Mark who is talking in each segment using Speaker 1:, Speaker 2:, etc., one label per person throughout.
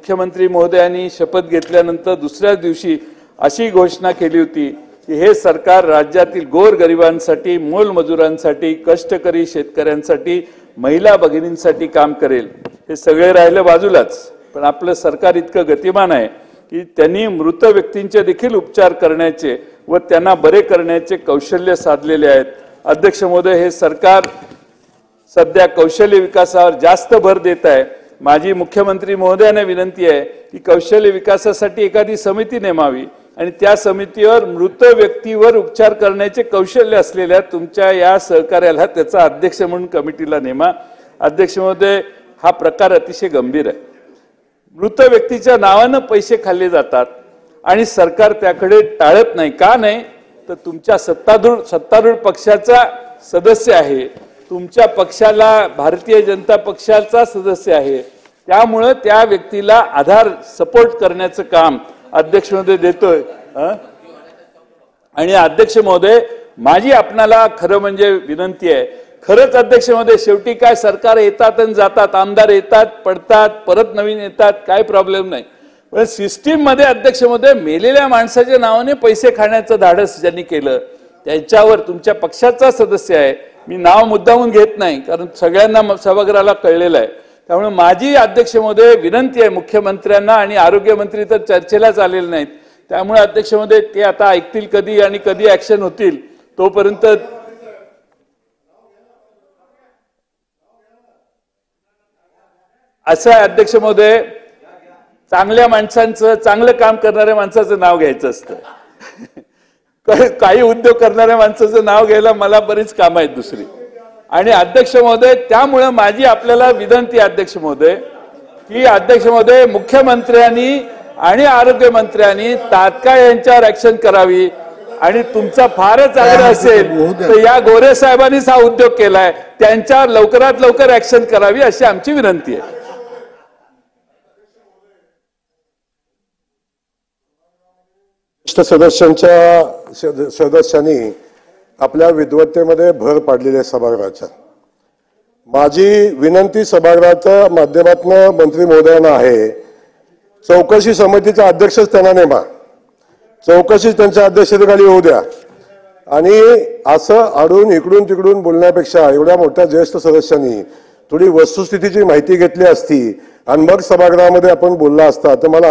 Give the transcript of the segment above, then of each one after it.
Speaker 1: मुख्यमंत्री महोदयांनी शपथ घेतल्यानंतर दुसऱ्याच दिवशी अशी घोषणा केली होती की हे सरकार राज्यातील गोरगरिबांसाठी, मोलमजुरांसाठी, कष्टकरी शेतकऱ्यांसाठी, महिला भगिनींसाठी काम करेल। हे सगळे राहिले बाजूलाच, पण आपलं सरकार इतकं गतिमान आहे की त्यांनी मृत व्यक्तींचे देखील उपचार करण्याचे व त्यांना बरे करण्याचे कौशल्य साधलेले आहेत। अध्यक्ष महोदय, हे सरकार सध्या कौशल्य विकासावर जास्त भर देत आहे। माझी मुख्यमंत्री महोदयांना विनंती आहे की कौशल्य विकासासाठी एखादी समिती नेमावी आणि त्या समितीवर मृत व्यक्तीवर उपचार करण्याचे कौशल्य असलेल्या तुमच्या या सहकार्याला त्याचा अध्यक्ष म्हणून कमिटीला नेमा। अध्यक्ष महोदय, हा प्रकार अतिशय गंभीर आहे। मृत व्यक्तीच्या नावाने पैसे खाल्ले जातात आणि सरकार त्याकडे टाळत नाही। का नाही तर तुमच्या सत्तारूढ पक्षाचा सदस्य आहे, तुमच्या पक्षाला भारतीय जनता पक्षाचा सदस्य आहे, त्यामुळे त्या व्यक्तीला आधार सपोर्ट करण्याचं काम अध्यक्ष महोदय देतोय। आणि अध्यक्ष महोदय, माझी आपणाला खरं म्हणजे विनंती आहे, खरंच अध्यक्ष महोदय, शेवटी काय सरकार येतात आणि जातात, आमदार येतात पडतात परत नवीन येतात, काय प्रॉब्लेम नाही, पण सिस्टीम मध्ये अध्यक्ष महोदय मेलेल्या माणसाच्या नावाने पैसे खाण्याचं धाडस ज्यांनी केलं त्यांच्यावर तुमच्या पक्षाचा सदस्य आहे, मी नाव मुद्दामून घेत नाही कारण सगळ्यांना सभागृहाला कळलेलं आहे। त्यामुळे माझी अध्यक्ष महोदय विनंती आहे मुख्यमंत्र्यांना, आणि आरोग्यमंत्री तर चर्चेलाच आलेले नाहीत, त्यामुळे अध्यक्ष महोदय ते आता ऐकतील कधी आणि कधी ऍक्शन होतील तोपर्यंत असं आहे। अध्यक्ष महोदय, चांगल्या माणसांचं, चांगलं काम करणाऱ्या माणसाचं नाव घ्यायचं असतं। काही उद्योग करणाऱ्या माणसाचं नाव घ्यायला मला बरीच काम आहेत दुसरी। आणि अध्यक्ष महोदय, त्यामुळे माझी आपल्याला विनंती अध्यक्ष महोदय की अध्यक्ष महोदय, मुख्यमंत्र्यांनी आणि आरोग्यमंत्र्यांनी तात्काळ यांच्यावर ऍक्शन करावी, आणि तुमचा फारच आग्रह असेल तर या गोरे साहेबांनीच हा उद्योग केलाय त्यांच्यावर लवकरात लवकर ऍक्शन करावी अशी आमची विनंती आहे।
Speaker 2: सदस्यांनी आपल्या विद्वत्तेमध्ये भर पाडलेली आहे सभागृहाच्या। माझी विनंती सभागृहाच्या माध्यमातून मंत्री महोदयांना आहे, चौकशी समितीचा अध्यक्षच त्यांना नेमा, चौकशी त्यांच्या अध्यक्षतेखाली होऊ द्या, आणि असं आडून इकडून तिकडून बोलण्यापेक्षा एवढ्या मोठ्या ज्येष्ठ सदस्यांनी थोडी वस्तुस्थितीची माहिती घेतली असती आणि मग सभागृहामध्ये आपण बोलला असता तर मला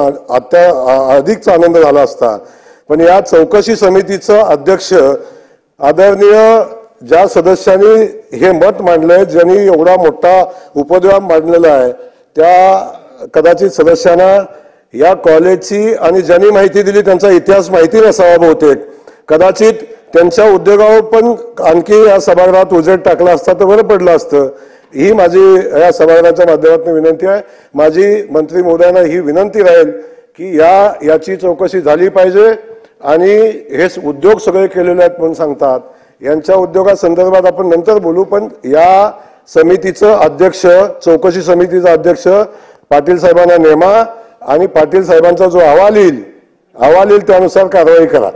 Speaker 2: अधिकचा आनंद झाला असता। पण या चौकशी समितीचं अध्यक्ष आदरणीय ज्या सदस्यांनी हे मत मांडलंय, ज्यांनी एवढा मोठा उपद्रव मांडलेला आहे, त्या कदाचित सदस्यांना या कॉलेजची आणि ज्यांनी माहिती दिली त्यांचा इतिहास माहिती नसावा बहुतेक, कदाचित त्यांच्या उद्योगावर पण आणखी या सभागृहात उजेड टाकला असता तर बरं पडलं असतं। ही माझी या सभागृहाच्या माध्यमातून विनंती आहे। माझी मंत्री महोदयांना ही विनंती राहील की याची चौकशी झाली पाहिजे, आणि हे उद्योग सगळे केलेले आहेत म्हणून सांगतात, यांच्या उद्योगासंदर्भात आपण नंतर बोलू, पण या समितीचं अध्यक्ष, चौकशी समितीचा अध्यक्ष पाटील साहेबांना नेमा, आणि पाटील साहेबांचा जो अहवाल येईल त्यानुसार कारवाई करा।